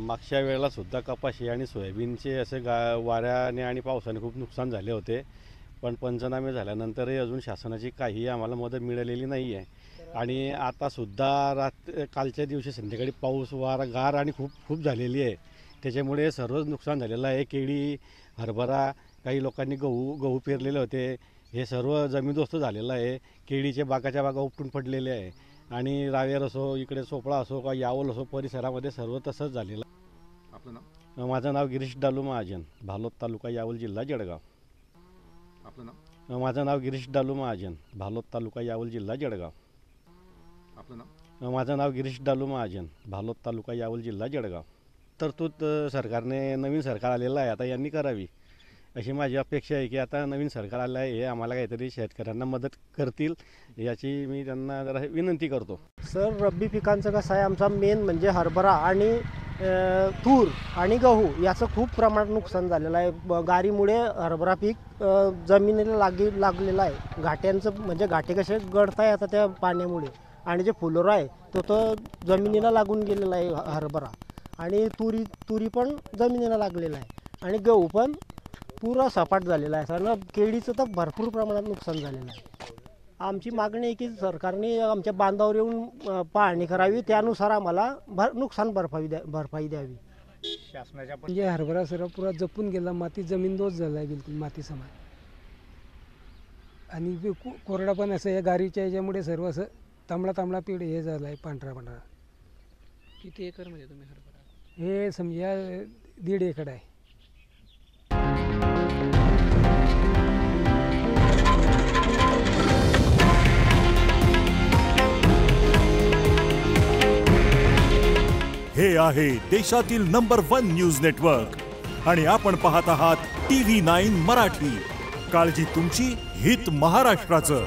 मागच्या वेळेला सुद्धा कपाशी आणि सोयाबीनचे असे वाऱ्याने आणि पावसाने खूप नुकसान झाले होते, पण पंचनामे झाल्यानंतरही अजून शासनाची काही आम्हाला मदत मिळालेली नाही आहे. आणि आता सुद्धा कालच्या दिवशी संध्याकाळी पाऊस वारा गार आणि खूप झालेली आहे, त्याच्यामुळे सर्वच नुकसान झालेलं आहे. केळी, हरभरा, काही लोकांनी गहू पेरलेले होते, हे सर्व जमीनदोस्त झालेलं आहे. केळीचे बागाच्या बागा उपटून पडलेले आहे आणि रावेर असो, इकडे चोपडा असो का यावल असो, परिसरामध्ये सर्व तसंच झालेलं. आपलं नाव? माझं नाव गिरीश डालू महाजन, भालोद तालुका, यावल जिल्हा जळगाव. आपलं नाव? माझं नाव गिरीश डालू महाजन, भालोद तालुका, यावल जिल्हा जळगाव. आपलं नाव? माझं नाव गिरीश डालू महाजन, भालोद तालुका, यावल जिल्हा जळगाव. तरतूद सरकारने, नवीन सरकार आलेलं आहे, आता यांनी करावी अशी माझी अपेक्षा आहे की आता नवीन सरकार आलं आहे, हे आम्हाला काहीतरी शेतकऱ्यांना मदत करतील याची मी त्यांना जरा विनंती करतो. सर, रब्बी पिकांचं कसं आहे, आमचा मेन म्हणजे हरभरा आणि तूर आणि गहू याचं खूप प्रमाणात नुकसान झालेलं आहे. गारीमुळे हरभरा पीक जमिनीला लागलेलं आहे. घाट्यांचं म्हणजे घाटे कसे गळताय आता त्या पाण्यामुळे, आणि जे फुलोरा आहे तो जमिनीला लागून गेलेला आहे हरभरा, आणि तुरी पण जमिनीला लागलेला आहे, आणि गहू पण पुरा सपाट झालेला आहे. सर, केळीचं तर भरपूर प्रमाणात नुकसान झालेलं आहे. आमची मागणी आहे की सरकारने आमच्या बांधावर येऊन पाहणी करावी, त्यानुसार आम्हाला नुकसान भरपाई द्यावी. शासनाच्या म्हणजे हरभरा सर्व पुरा जपून गेला, माती जमीनदोस्त झाला आहे, बिलकुल माती समान, आणि कोरडा पण असं या गारीच्या याच्यामुळे सर्व असं तांबडा पीड हे झाला आहे, पांढरा. किती एकर मध्ये तुम्ही हरभरा? हे समजा 1.5 एकर आहे. हे आहे देशातील नंबर 1 न्यूज नेटवर्क आणि आपण पाहत आहात TV9 मराठी. काळजी तुमची, हित महाराष्ट्राचं.